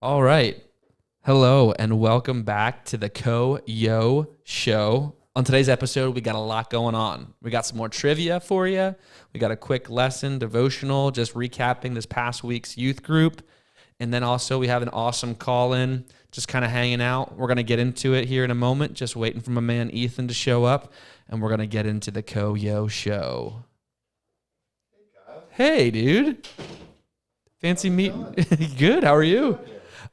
All right. Hello and welcome back to the Coyo Show. On today's episode, we got a lot going on. We got some more trivia for you. We got a quick lesson, devotional, just recapping this past week's youth group. And then also we have an awesome call-in, just kind of hanging out. We're going to get into it here in a moment, just waiting for my man Ethan to show up. And we're going to get into the Coyo Show. Hey, dude. Fancy meeting. Good. How are you?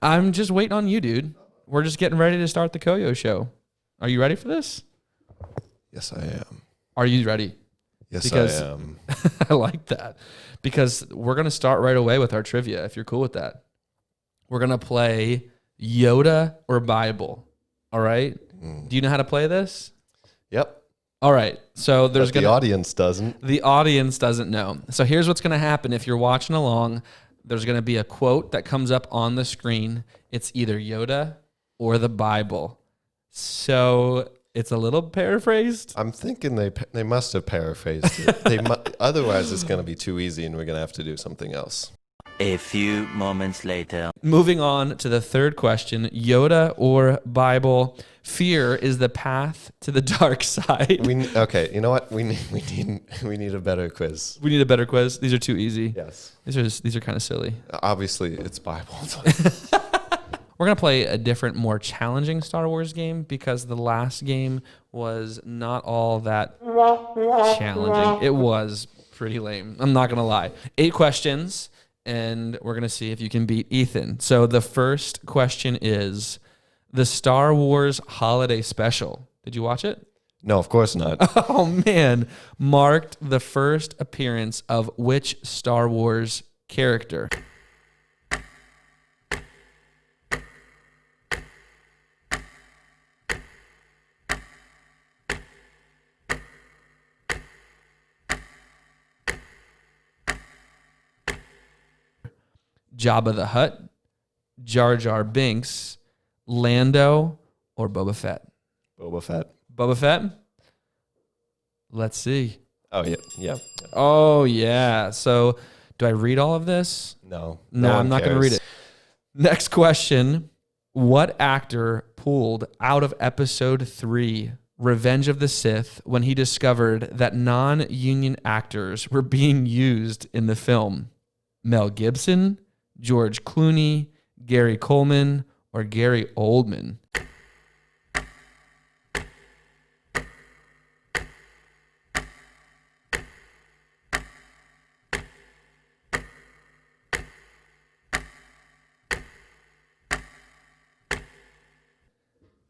I'm just waiting on you, dude. We're just getting ready to start the Coyo Show. Are you ready for this? Yes, I am. Are you ready? Yes, I am. I like that. Because we're going to start right away with our trivia, if you're cool with that. We're going to play Yoda or Bible. All right? Do you know how to play this? Yep. All right. So there's The audience doesn't. The audience doesn't know. So here's what's going to happen if you're watching along. There's going to be a quote that comes up on the screen. It's either Yoda or the Bible. So it's a little paraphrased. I'm thinking they must have paraphrased it. Otherwise, it's going to be too easy, and we're going to have to do something else. A few moments later. Moving on to the third question, Yoda or Bible. Fear is the path to the dark side. Okay, you know what? We need a better quiz. We need a better quiz. These are too easy. Yes. These are kind of silly. Obviously, it's Bible. We're going to play a different, more challenging Star Wars game because the last game was not all that challenging. It was pretty lame. I'm not going to lie. 8 questions, and we're going to see if you can beat Ethan. So the first question is the Star Wars Holiday Special. Did you watch it? No, of course not. Oh, man. Marked the first appearance of which Star Wars character? Jabba the Hutt, Jar Jar Binks, Lando, or Boba Fett? Boba Fett. Boba Fett? Let's see. Oh, yeah. Yeah. Oh, yeah. So do I read all of this? No. No, one I'm not going to read cares. it. Next question. What actor pulled out of episode 3, Revenge of the Sith, when he discovered that non-union actors were being used in the film? Mel Gibson, George Clooney, Gary Coleman, or Gary Oldman?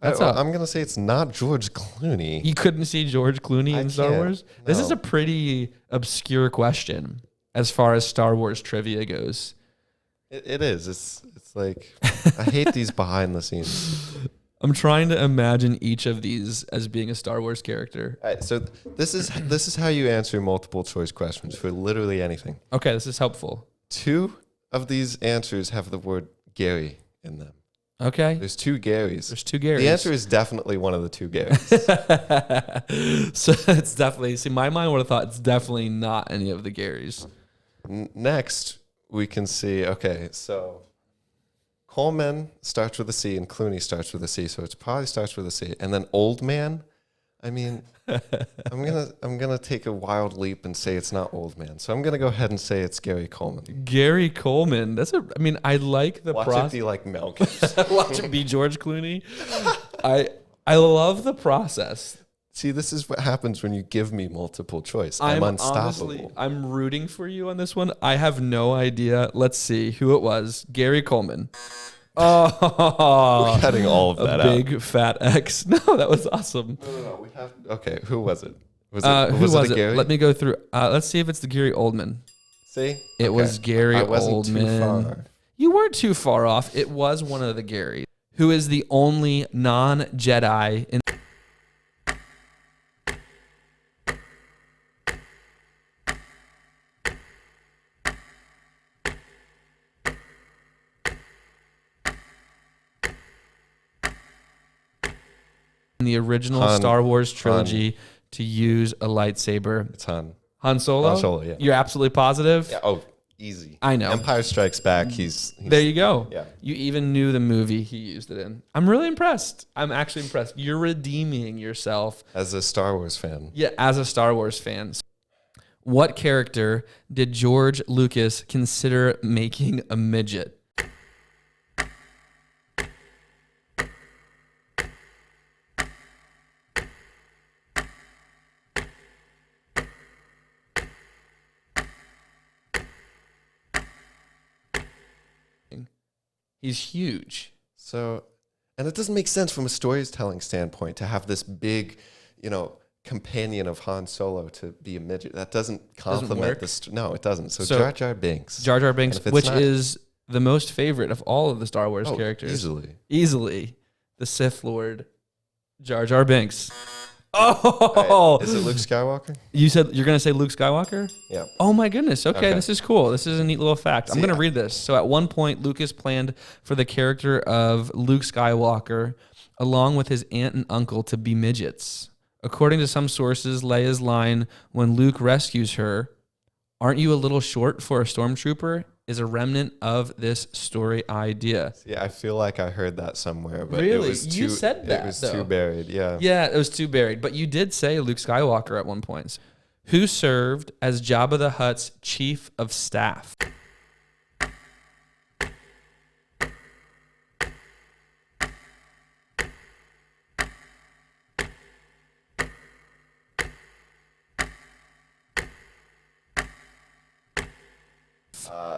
I'm going to say it's not George Clooney. You couldn't see George Clooney in Star can't. Wars? This is No. a pretty obscure question as far as Star Wars trivia goes. It is. It's like, I hate these behind the scenes. I'm trying to imagine each of these as being a Star Wars character. All right, so this is how you answer multiple choice questions for literally anything. Okay, this is helpful. 2 of these answers have the word Gary in them. Okay. There's 2 Garys. There's 2 Garys. The answer is definitely one of the 2 Garys. So it's definitely, see, my mind would have thought it's definitely not any of the Garys. Next, we can see, okay, so Coleman starts with a C and Clooney starts with a C, so it probably starts with a C. And then Old Man, I mean, I'm gonna take a wild leap and say it's not Old Man. So I'm gonna go ahead and say it's Gary Coleman. Gary Coleman. I like the Watch process. it be like Mel Gibson. Watch it be George Clooney. I love the process. See, this is what happens when you give me multiple choice. I'm unstoppable. Honestly, I'm rooting for you on this one. I have no idea. Let's see who it was. Gary Coleman. Oh, We're cutting all of that out. Big fat X. No, that was awesome. No. We have. Okay, who was it? Was Who was it? it? Gary? Let me go through. Let's see if it's the Gary Oldman. See, It was Gary I wasn't Oldman. too far. You weren't too far off. It was one of the Garys, who is the only non-Jedi in. The original Han. Star Wars trilogy to use a lightsaber. It's Han. Han Solo? Han Solo, yeah. You're absolutely positive? Yeah. Oh, Easy. I know. Empire Strikes Back. He's There you go. Yeah. You even knew the movie he used it in. I'm really impressed. I'm actually impressed. You're redeeming yourself. As a Star Wars fan. Yeah, as a Star Wars fan. What character did George Lucas consider making a midget? He's huge. So, and it doesn't make sense from a storytelling standpoint to have this big, companion of Han Solo to be a midget. That doesn't complement work? this. No, it doesn't. So So, Jar Jar Binks. Jar Jar Binks, And if it's which not- is the most favorite of all of the Star Wars characters. Easily. The Sith Lord, Jar Jar Binks. Oh, Is it Luke Skywalker? You said you're going to say Luke Skywalker? Yeah. Oh my goodness. Okay, this is cool. This is a neat little fact. I'm See, going to read this. So at one point, Lucas planned for the character of Luke Skywalker, along with his aunt and uncle, to be midgets. According to some sources, Leia's line when Luke rescues her, "Aren't you a little short for a stormtrooper?" is a remnant of this story idea. Yeah, I feel like I heard that somewhere, but Really? it was You too, said that, It was though. too buried. Yeah. Yeah, it was too buried. But you did say Luke Skywalker at one point. Who served as Jabba the Hutt's chief of staff?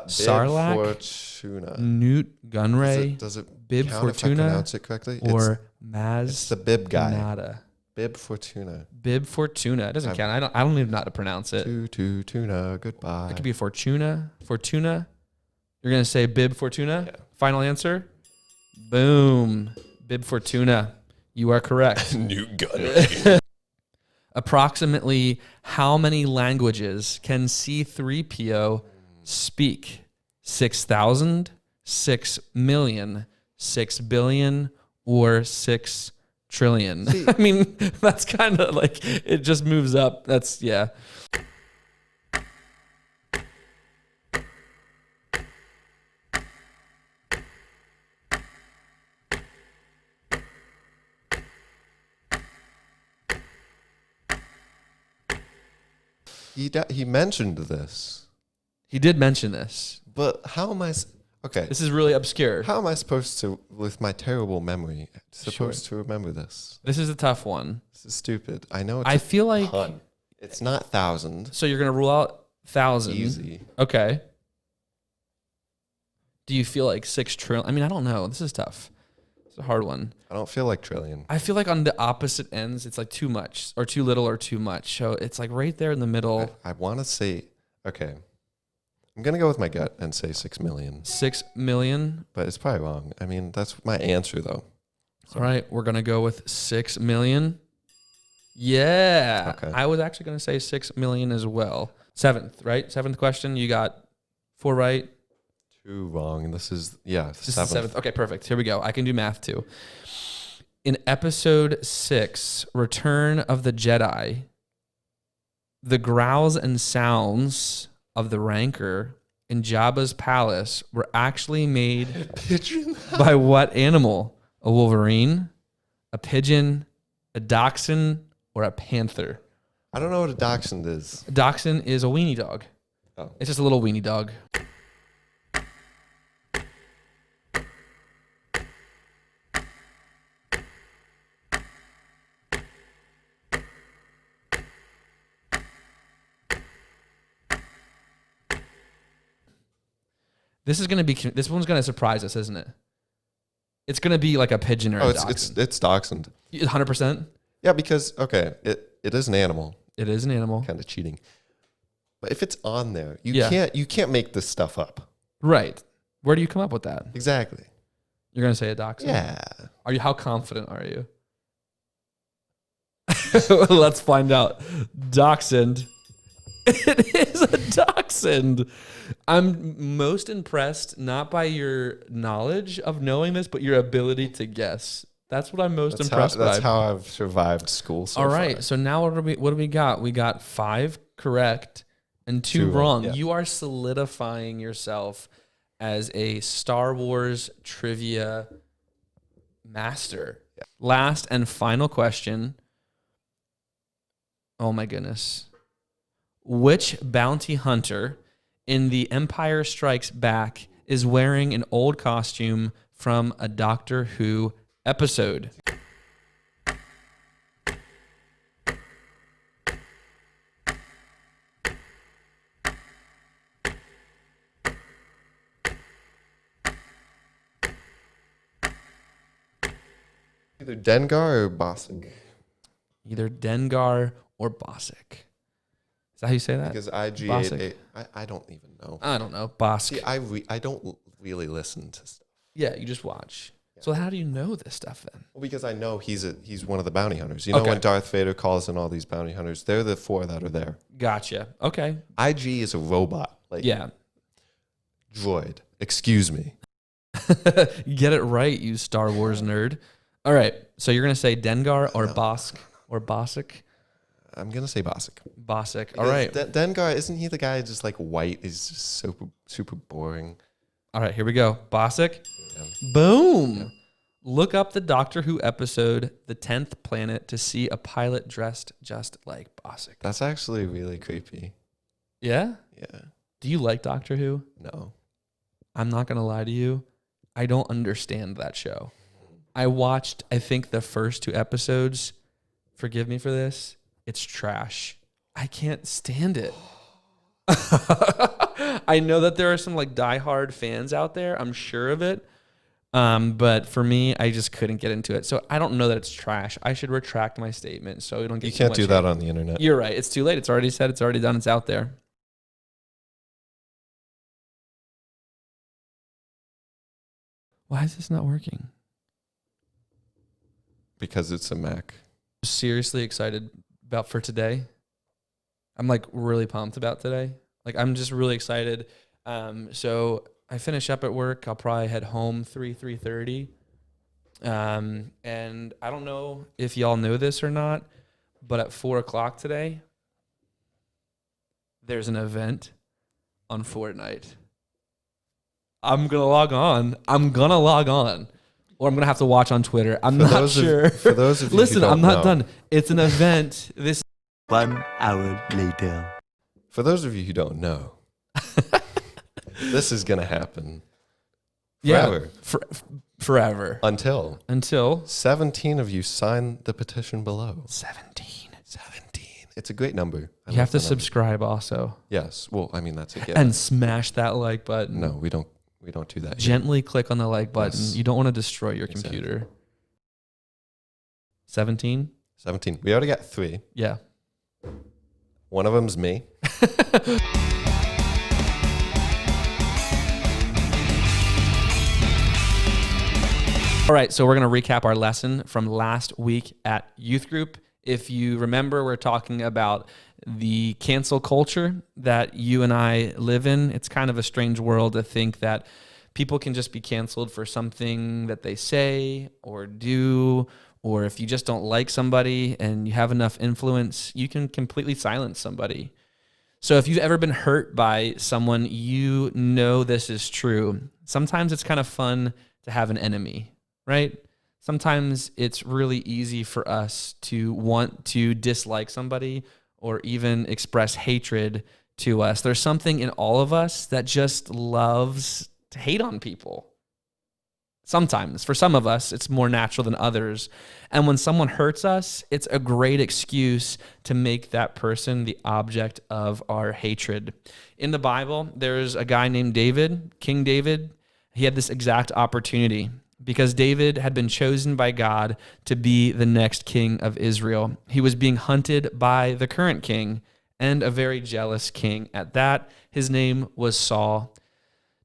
Sarlacc, Fortuna. Newt Gunray, Does it Bib count if I Fortuna, pronounce it correctly? or It's the Bib guy. Kanata? Bib Fortuna. Bib Fortuna. It doesn't count. I don't even know how to pronounce it. Tuna. Goodbye. It could be Fortuna. Fortuna. You're gonna say Bib Fortuna? Yeah. Final answer? Boom. Bib Fortuna. You are correct. Newt Gunray. Approximately how many languages can C-3PO speak? 6,000, 6 million, 6 billion, or 6 trillion? I mean, that's kind of like, it just moves up. That's, yeah. He mentioned this, He did mention this. but how am I? Okay, This is really obscure. how am I supposed to, with my terrible memory, to remember this? This is a tough one. This is stupid. I know it's I a feel like, ton. It's not 1,000. so you're going to rule out 1,000. Easy. Okay. Do you feel like 6 trillion? I mean, I don't know. This is tough. It's a hard one. I don't feel like trillion. I feel like on the opposite ends, it's like too much or too little or too much. So it's like right there in the middle. I want to say, okay, I'm going to go with my gut and say 6 million, 6 million. but it's probably wrong. I mean, that's my answer, though. All right. We're going to go with 6 million. Yeah. Okay. I was actually going to say 6 million as well. Seventh, right? Seventh question. You got 4 right. 2 wrong. This is, yeah, This is the seventh. seventh. Okay, perfect. Here we go. I can do math too. In episode 6, Return of the Jedi, the growls and sounds of the rancor in Jabba's palace were actually made by what animal? A wolverine, a pigeon, a dachshund, or a panther? I don't know what a dachshund is. A dachshund is a weenie dog. Oh. It's just a little weenie dog. This one's gonna surprise us, isn't it? It's gonna be like a pigeon or Oh, a it's dachshund. it's dachshund. 100%. Yeah, because, okay, it is an animal. It is an animal, Kind of cheating. But if it's on there, Yeah. you can't make this stuff up. right? Where do you come up with that? Exactly. You're gonna say a dachshund. Yeah. Are you? How confident are you? Let's find out. Dachshund. It is a dachshund. I'm most impressed not by your knowledge of knowing this, but your ability to guess. That's what I'm most impressed by. That's how I've survived school so All far. right. So now what do we got? We got 5 correct, and two Two wrong. yeah. You are solidifying yourself as a Star Wars trivia master. Yeah. Last and final question. Oh my goodness. Which bounty hunter in The Empire Strikes Back is wearing an old costume from a Doctor Who episode? Either Dengar or Bossk. Either Dengar or Bossk. Is that how you say that? Because Bossk? IG-88, I don't even know. I don't know. Bossk. See, I don't really listen to stuff. Yeah, you just watch. So how do you know this stuff then? Well, because I know he's one of the bounty hunters. You know Okay. when Darth Vader calls in all these bounty hunters, they're the 4 that are there. Gotcha. Okay. IG is a robot. Like Yeah. droid. Excuse me. Get it right, you Star Wars nerd. All right. So you're going to say Dengar or Bossk or Bossk? I'm going to say Bossk. Bossk. All right. Dengar, isn't he the guy just like white? He's just super boring. All right. Here we go. Bossk. Yeah. Boom. Yeah. Look up the Doctor Who episode, The 10th Planet, to see a pilot dressed just like Bossk. That's actually really creepy. Yeah? Yeah. Do you like Doctor Who? No. I'm not going to lie to you. I don't understand that show. I watched, I think, the first 2 episodes. Forgive me for this. It's trash. I can't stand it. I know that there are some like diehard fans out there. I'm sure of it. But for me, I just couldn't get into it. So I don't know that it's trash. I should retract my statement so we don't get You too can't much do hate. that on the internet. You're right. It's too late. It's already said. It's already done. It's out there. Why is this not working? Because it's a Mac. Seriously excited about for today. I'm like really pumped about today. Like I'm just really excited. So I finish up at work. I'll probably head home 3:30. And I don't know if y'all know this or not, but at 4:00 today, there's an event on Fortnite. I'm gonna log on. Or I'm going to have to watch on Twitter. I'm not sure. For those of you Listen, who don't I'm not know, done. It's an event. This 1 hour later. For those of you who don't know, this is going to happen forever. Forever. Until 17 of you sign the petition below. 17. 17. It's a great number. I You love have to the number. subscribe also. Yes. Well, I mean, that's a given. And smash that like button. No, we don't do that. Gently click on the like button. Yes. You don't want to destroy your Exactly. computer. 17? 17. We already got 3. Yeah. One of them's me. All right, so we're going to recap our lesson from last week at youth group. If you remember, we're talking about the cancel culture that you and I live in. It's kind of a strange world to think that people can just be canceled for something that they say or do, or if you just don't like somebody and you have enough influence, you can completely silence somebody. So if you've ever been hurt by someone, you know this is true. Sometimes it's kind of fun to have an enemy, right? Sometimes it's really easy for us to want to dislike somebody or even express hatred to us. There's something in all of us that just loves to hate on people. Sometimes, for some of us, it's more natural than others. And when someone hurts us, it's a great excuse to make that person the object of our hatred. In the Bible, there's a guy named David, King David. He had this exact opportunity because David had been chosen by God to be the next king of Israel. He was being hunted by the current king and a very jealous king at that. His name was Saul.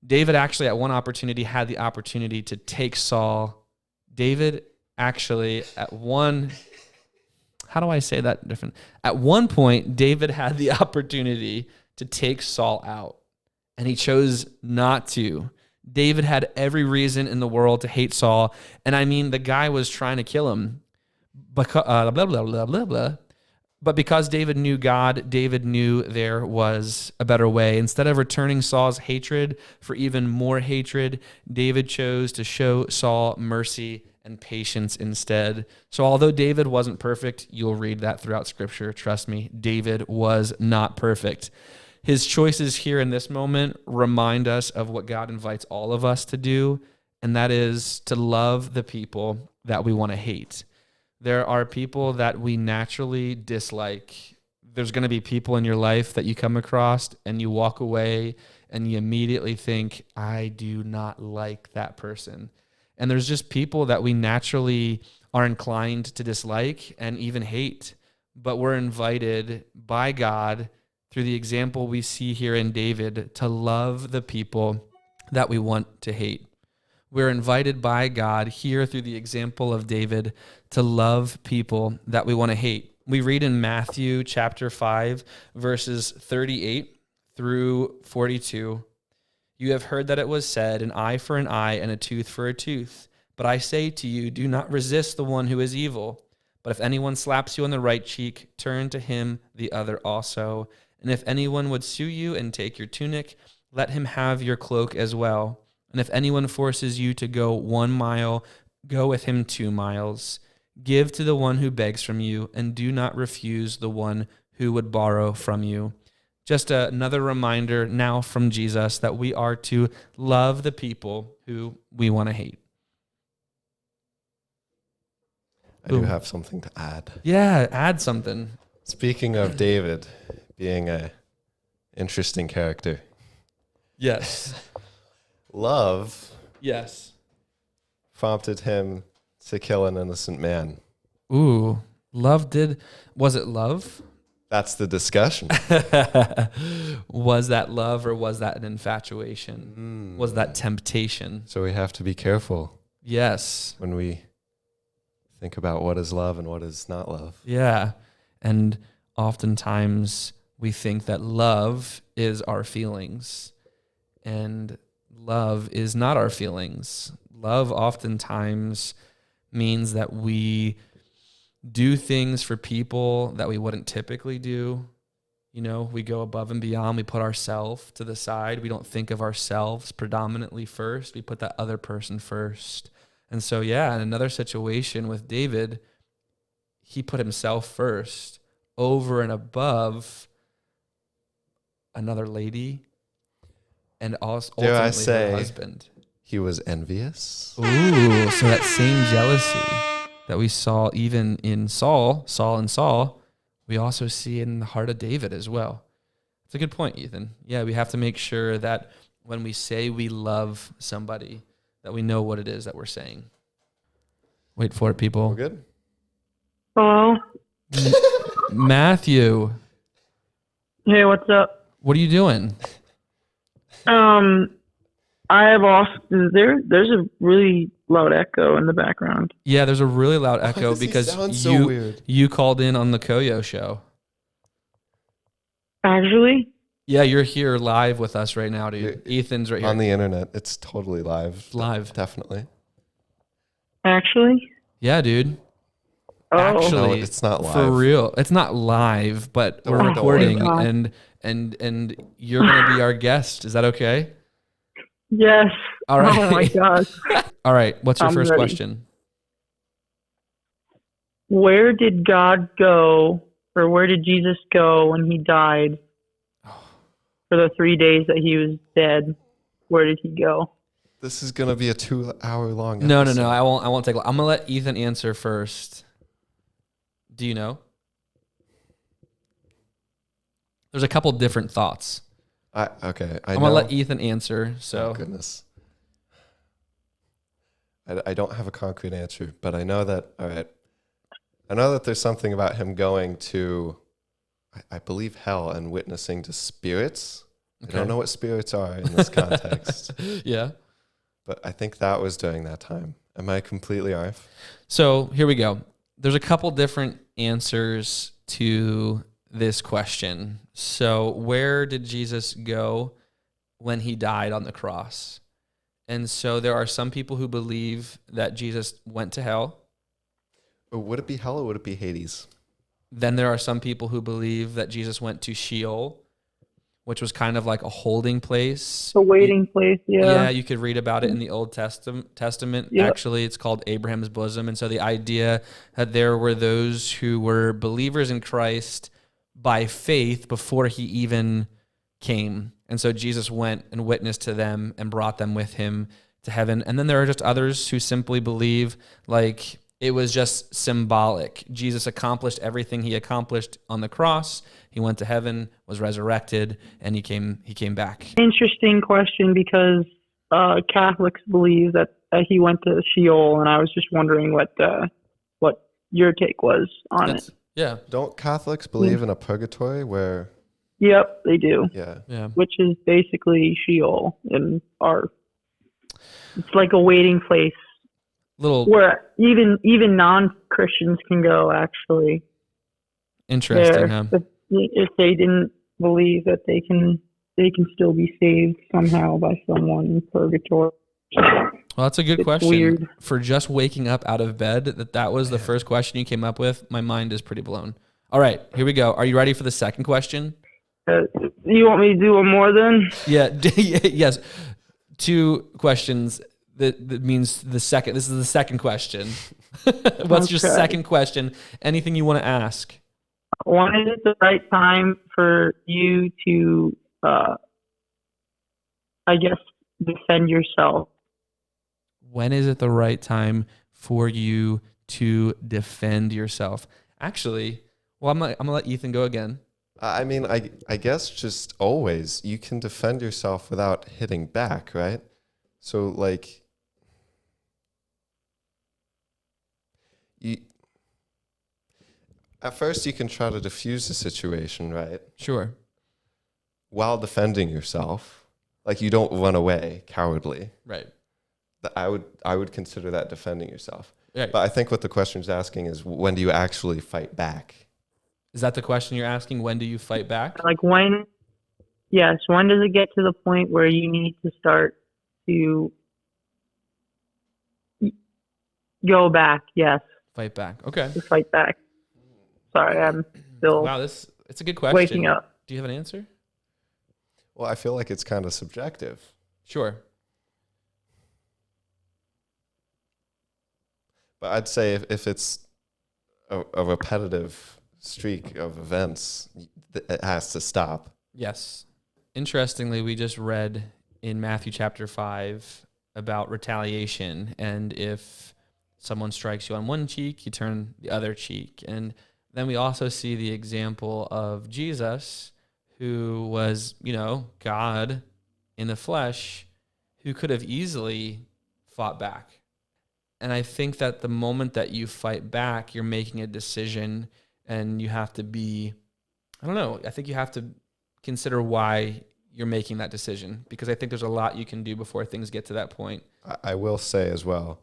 David actually at one opportunity had the opportunity to take Saul. David actually at one, how do I say that different? At one point, David had the opportunity to take Saul out, and he chose not to. David had every reason in the world to hate Saul, and I mean, the guy was trying to kill him. Blah, blah, blah, blah, blah. But because David knew God, David knew there was a better way. Instead of returning Saul's hatred for even more hatred, David chose to show Saul mercy and patience instead. So although David wasn't perfect, you'll read that throughout Scripture. Trust me, David was not perfect. His choices here in this moment remind us of what God invites all of us to do, and that is to love the people that we want to hate. There are people that we naturally dislike. There's going to be people in your life that you come across and you walk away and you immediately think, I do not like that person. And there's just people that we naturally are inclined to dislike and even hate. But we're invited by God, through the example we see here in David, to love the people that we want to hate. We're invited by God here through the example of David to love people that we want to hate. We read in Matthew chapter 5, verses 38 through 42, you have heard that it was said, an eye for an eye and a tooth for a tooth. But I say to you, do not resist the one who is evil. But if anyone slaps you on the right cheek, turn to him the other also. And if anyone would sue you and take your tunic, let him have your cloak as well. And if anyone forces you to go 1 mile, go with him 2 miles. Give to the one who begs from you, and do not refuse the one who would borrow from you. Just another reminder now from Jesus that we are to love the people who we want to hate. I do have something to add. Yeah, add something. Speaking of David being a interesting character, Yes. love Yes. prompted him to kill an innocent man. Ooh, was it love? That's the discussion. Was that love or was that an infatuation? Was that temptation? So we have to be careful Yes. when we think about what is love and what is not love. Yeah. And oftentimes we think that love is our feelings, and love is not our feelings. Love oftentimes means that we do things for people that we wouldn't typically do. You know, we go above and beyond. We put ourselves to the side. We don't think of ourselves predominantly first. We put that other person first. And so, yeah, in another situation with David, he put himself first over and above another lady and also Dare I ultimately say her husband. he was envious? Ooh, so that same jealousy that we saw even in Saul, we also see in the heart of David as well. It's a good point, Ethan. Yeah, we have to make sure that when we say we love somebody, that we know what it is that we're saying. Wait for it, people. We're good? Hello. Matthew, Hey, what's up? what are you doing? I have lost. There's a really loud echo in the background. Yeah, there's a really loud Why echo does he because sound so weird? you called in on the Coyo show. Actually, Yeah, you're here live with us right now, dude. Ethan's right here. On the internet. It's totally live. Live. Definitely. Yeah, dude. Oh, Actually, No, it's not live. For real. It's not live, but Don't we're worry, don't worry recording about it. and you're going to be our guest. Is that okay? yes. All right. Oh my God. All right. What's your I'm first ready. question? Where did God go, or where did Jesus go when he died? For the 3 days that he was dead, where did he go? This is going to be a 2-hour long No. episode. I won't take. I'm going to let Ethan answer first. Do you know? There's a couple different thoughts. I'm I'm going to let Ethan answer. So Oh, goodness. I don't have a concrete answer, but I know that, all right. I know that there's something about him going to, I believe, hell and witnessing to spirits. Okay. I don't know what spirits are in this context, yeah. but I think that was during that time. Am I completely off? So here we go. There's a couple different answers to this question. So where did Jesus go when he died on the cross? And so there are some people who believe that Jesus went to hell. Or would it be hell or would it be Hades? Then there are some people who believe that Jesus went to Sheol, which was kind of like a holding place. The waiting place, Yeah, you could read about it in the Old Testament. Yep. Actually, it's called Abraham's bosom. And so the idea that there were those who were believers in Christ by faith before he even came. And so Jesus went and witnessed to them and brought them with him to heaven. And then there are just others who simply believe like it was just symbolic. Jesus accomplished everything he accomplished on the cross. He went to heaven, was resurrected, and he came back. Interesting question, because Catholics believe that he went to Sheol, and I was just wondering what your take was on it. Yeah. Don't Catholics believe in a purgatory where? Yep, they do. Yeah. Which is basically Sheol in our. It's like a waiting place where even non-Christians can go. Actually, interesting. Huh? If they didn't believe that they can still be saved somehow by someone in purgatory. Well, that's a good question. Weird. For just waking up out of bed, that was the first question you came up with. My mind is pretty blown. All right, here we go. Are you ready for the second question? You want me to do one more then? Yeah. Yes. 2 questions. That means the second. This is the second question. What's your second question? Anything you want to ask? When is it the right time for you to, I guess, defend yourself? When is it the right time for you to defend yourself? Actually, well, I'm gonna let Ethan go again. I mean, I guess just always you can defend yourself without hitting back, right? So like, at first you can try to diffuse the situation, right? Sure. While defending yourself, like you don't run away cowardly. Right. I would consider that defending yourself. Right. But I think what the question's asking is, when do you actually fight back? Is that the question you're asking? When do you fight back? Like when? Yes. When does it get to the point where you need to start to go back? Yes. Fight back. Okay. To fight back. Sorry, I'm still. Wow, it's a good question. Waking up. Do you have an answer? Well, I feel like it's kind of subjective. Sure. But I'd say if it's a repetitive streak of events, it has to stop. Yes. Interestingly, we just read in Matthew chapter 5 about retaliation. And if someone strikes you on one cheek, you turn the other cheek. And then we also see the example of Jesus, who was, God in the flesh, who could have easily fought back. And I think that the moment that you fight back, you're making a decision, and you have to be, I think you have to consider why you're making that decision, because I think there's a lot you can do before things get to that point. I will say as well,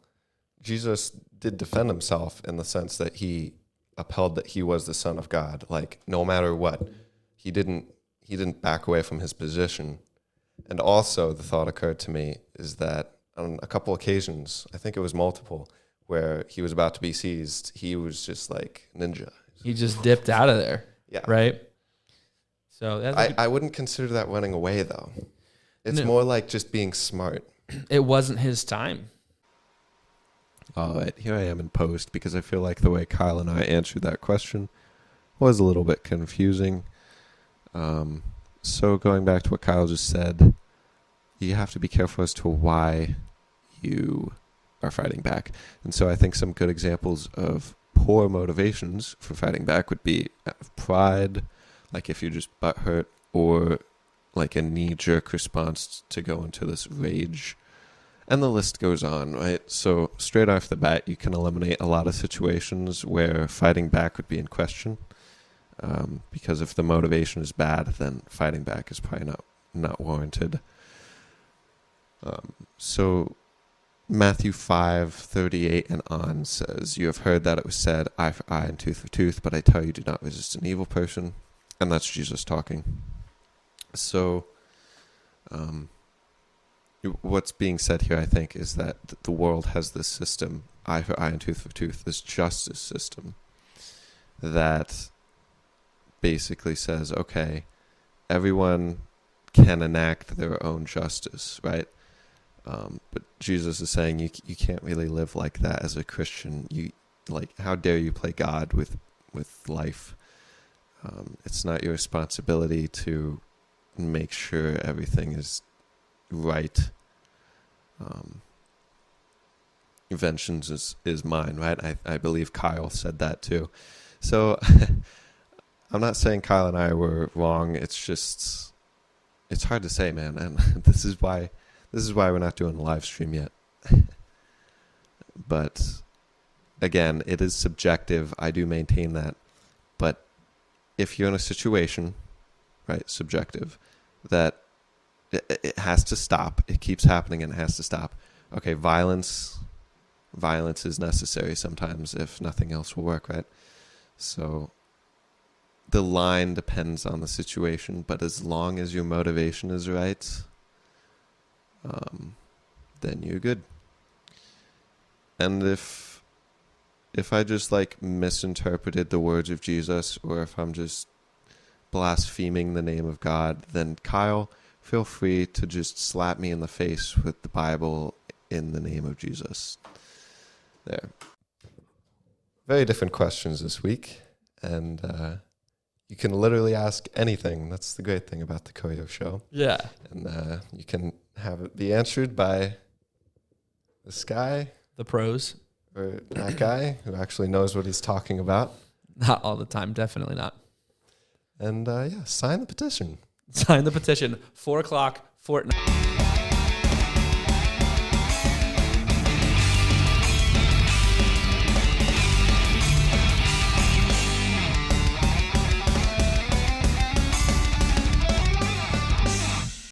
Jesus did defend himself in the sense that he upheld that he was the Son of God. Like, no matter what, he didn't back away from his position. And also the thought occurred to me is that on a couple occasions, I think it was multiple, where he was about to be seized, he was just like ninja. He just dipped out of there. Yeah. Right? So that's I wouldn't consider that running away, though. It's more like just being smart. It wasn't his time. All right, here I am in post, because I feel like the way Kyle and I answered that question was a little bit confusing. So going back to what Kyle just said, you have to be careful as to why you are fighting back. And so I think some good examples of poor motivations for fighting back would be pride, like if you're just butthurt, or like a knee-jerk response to go into this rage. And the list goes on, right? So straight off the bat, you can eliminate a lot of situations where fighting back would be in question. Because if the motivation is bad, then fighting back is probably not warranted. So Matthew 5:38 and on says, "You have heard that it was said, eye for eye and tooth for tooth, but I tell you, do not resist an evil person." And that's Jesus talking. So what's being said here, I think, is that the world has this system, eye for eye and tooth for tooth, this justice system that basically says, okay, everyone can enact their own justice, right? But Jesus is saying you can't really live like that as a Christian. How dare you play God with life? It's not your responsibility to make sure everything is right. Vengeance is mine, right? I believe Kyle said that too. So I'm not saying Kyle and I were wrong. It's just, it's hard to say, man. And this is why we're not doing a live stream yet. But again, it is subjective. I do maintain that. But if you're in a situation, right, subjective, that it has to stop. It keeps happening and it has to stop. Okay, violence is necessary sometimes if nothing else will work, right? So the line depends on the situation, but as long as your motivation is right, then you're good. And if I just misinterpreted the words of Jesus, or if I'm just blaspheming the name of God, then Kyle, feel free to just slap me in the face with the Bible in the name of Jesus. There. Very different questions this week, and you can literally ask anything. That's the great thing about the Coyo Show. Yeah. And you can have it be answered by this guy. The pros. Or that guy who actually knows what he's talking about. Not all the time. Definitely not. And sign the petition. Sign the petition. 4:00 Fortnite.